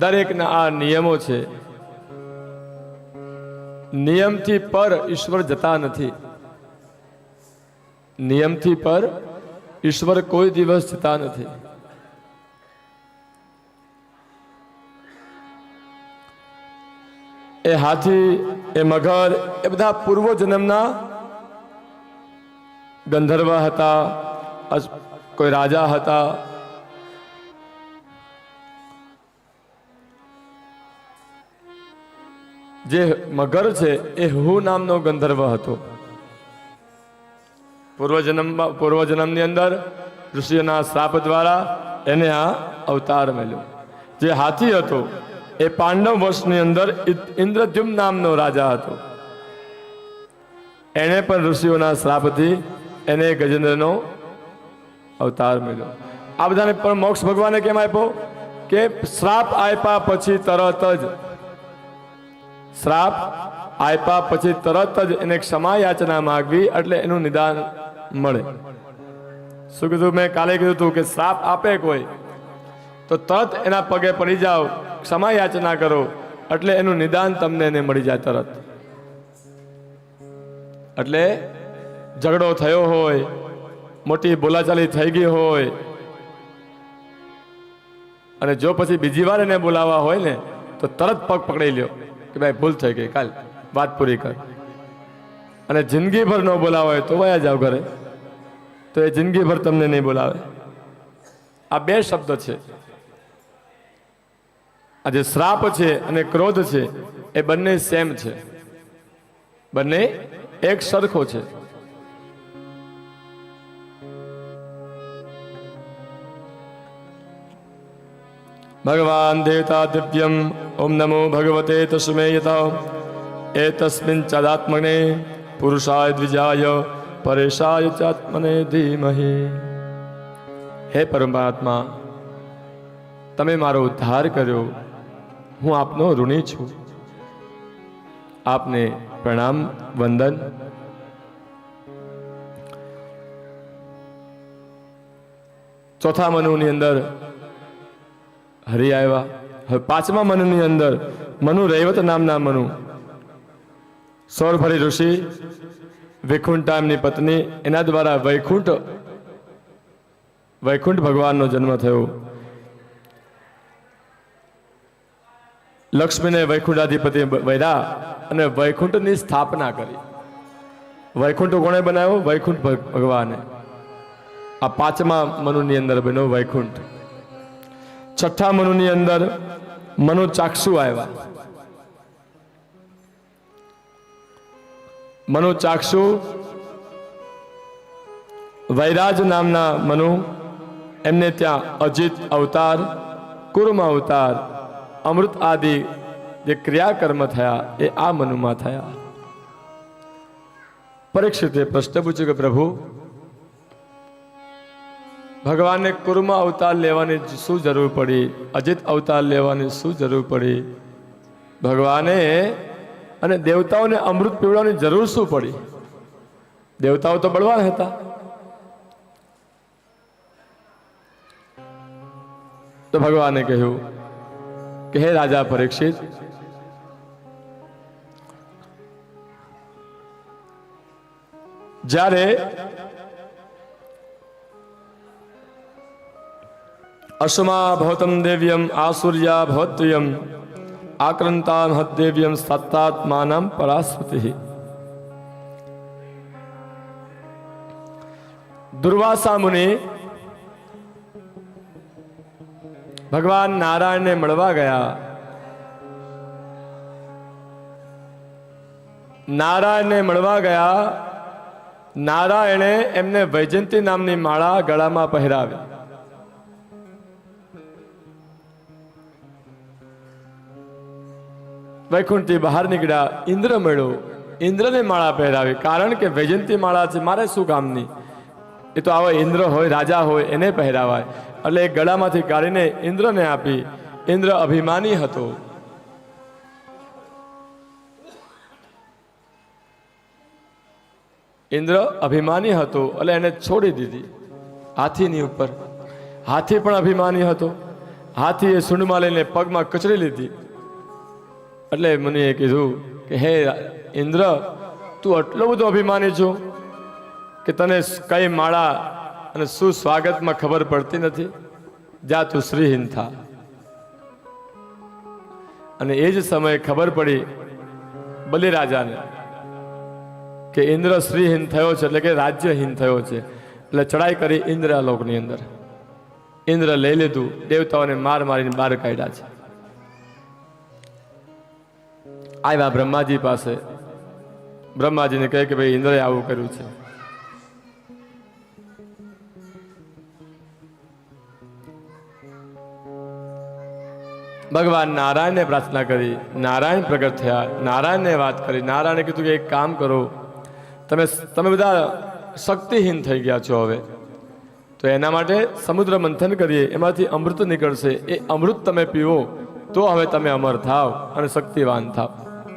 દરેકના આ નિયમો છે. નિયમથી પર ઈશ્વર જતા નથી. નિયમથી પર ઈશ્વર કોઈ દિવસ જતા નથી. એ હાથી, એ મગર, એ બધા પૂર્વ જન્મના ગંધર્વ હતા, કોઈ રાજા હતા. જે મગર છે એ હુ નામનો ગંધર્વ હતો. પૂર્વજન્મની અંદર ઋષિઓના શ્રાપ દ્વારા એને આ અવતાર મળ્યો. જે હાથી હતો એ પાંડવ વંશની અંદર ઇન્દ્રદ્યુમ્ન નામનો રાજા હતો. એને પણ ઋષિઓના શ્રાપથી એને ગજેન્દ્રનો અવતાર મળ્યો. આ બધાને પણ મોક્ષ ભગવાને કેમ આપ્યો? કે શ્રાપ આપ્યા પછી તરત જ એને ક્ષમા યાચના માગવી, એટલે એનું નિદાન મળે. શું કીધું? મેં કાલે કીધું હતું કે શ્રાપ આપે કોઈ તો તરત એના પગે પડી જાઓ, ક્ષમા યાચના કરો, એટલે એનું નિદાન તમને એને મળી જાય તરત. એટલે ઝઘડો થયો હોય, મોટી બોલાચાલી થઈ ગઈ હોય, અને જો પછી બીજી વાર એને બોલાવવા હોય ને તો તરત પગ પકડી લ્યો કે ભાઈ ભૂલ થઈ ગઈ, કાલ વાત પૂરી કર. અને જિંદગીભર ન બોલાવે હોય તો વયા જાવ ઘરે, તો એ જિંદગીભર તમને નહીં બોલાવે. આ બે શબ્દ છે. આ જે શ્રાપ છે અને ક્રોધ છે એ બંને સેમ છે, બંને એક સરખો છે. ભગવાન દેવતા દિવ્યમ ઓમ નમો ભગવતે તસ્મે યતા એતસ્મિન ચાદાત્મને પુરુષાય દ્વિજાય પરેશાય ચાત્મને ધીમહિ. હે પરમાત્મા, તમે મારો ઉદ્ધાર કર્યો, હું આપનો ઋણી છું. આપને પ્રણામ વંદન. ચોથા મનુની અંદર હરિ આવ્યા. હવે પાંચમા મનુની અંદર મનુ રૈવત નામના મનુ, સૌરભરી ઋષિ, વૈકુંઠા એમની પત્ની, એના દ્વારા વૈકુંઠ ભગવાનનો જન્મ થયો. લક્ષ્મીને વૈકુંઠાધિપતિ વૈરા અને વૈકુંઠની સ્થાપના કરી. વૈકુંઠ કોણે બનાવ્યો? વૈકુંઠ ભગવાને. આ પાંચમા મનુની અંદર બન્યો વૈકુંઠ. છઠ્ઠા મનુની અંદર મનુ ચાક્ષુ આવ્યા. મનુ ચાક્ષુ, વૈરાજ નામના મનુ, એમને ત્યાં અજિત અવતાર, કુર્મ અવતાર, અમૃત આદિ જે ક્રિયાકર્મ થયા એ આ મનુમાં થયા. પરીક્ષિતે પ્રશ્ન પૂછ્યો કે પ્રભુ, ભગવાનને કુર્મ અવતાર લેવાની શું જરૂર પડી? અજિત અવતાર લેવાની શું જરૂર પડી? ભગવાને અને દેવતાઓને અમૃત પીવડાવવાની જરૂર શું પડી? દેવતાઓ તો બળવાન હતા. તો ભગવાને કહ્યું કે હે રાજા પરીક્ષિત, જ્યારે અશ્મા ભવતમ દેવ્યમ આસુર્યા ભવત્વયમ આક્રંતા મહદ્દેવ્યમ સત્તાત્માનમ પરાસ્પતિ. દુર્વાસા મુનિ ભગવાન નારાયણને મળવા ગયા. નારાયણે એમને વૈજયંતી નામની માળા ગળામાં પહેરાવી. વૈકુંઠથી બહાર નીકળ્યા, ઇન્દ્ર મળ્યો, ઇન્દ્રને માળા પહેરાવી. કારણ કે વૈજયંતી માળા છે, મારે શું કામની? એ તો આવો ઇન્દ્ર હોય, રાજા હોય, એને પહેરાવાય. એટલે એ ગળામાંથી કાઢીને ઇન્દ્રને આપી. ઇન્દ્ર અભિમાની હતો. એટલે એને છોડી દીધી હાથીની ઉપર. હાથી પણ અભિમાની હતો. હાથીએ સૂંઢમાં લઈને પગમાં કચડી લીધી. એટલે મુનિએ કીધું કે હે ઇન્દ્ર, તું આટલો બધો અભિમાની છો કે તને કઈ માળા અને શું સ્વાગતમાં ખબર પડતી નથી? જા તું શ્રીહીન થા. અને એ જ સમયે ખબર પડી બલિરાજાને કે ઇન્દ્ર શ્રીહીન થયો છે, એટલે કે રાજ્યહીન થયો છે. એટલે ચડાઈ કરી ઇન્દ્રલોકની અંદર. ઇન્દ્ર લઈ લીધું, દેવતાઓને માર મારીને બહાર કાઢ્યા છે. આવ્યા બ્રહ્માજી પાસે. બ્રહ્માજીને કહે કે ભાઈ ઇન્દ્રએ આવું કર્યું છે. ભગવાન નારાયણને પ્રાર્થના કરી. નારાયણ પ્રગટ થયા. નારાયણને વાત કરી. નારાયણે કીધું કે એક કામ કરો, તમે બધા શક્તિહીન થઈ ગયા છો હવે, તો એના માટે સમુદ્ર મંથન કરીએ, એમાંથી અમૃત નીકળશે. એ અમૃત તમે પીવો તો હવે તમે અમર થાવ અને શક્તિવાન થાવ.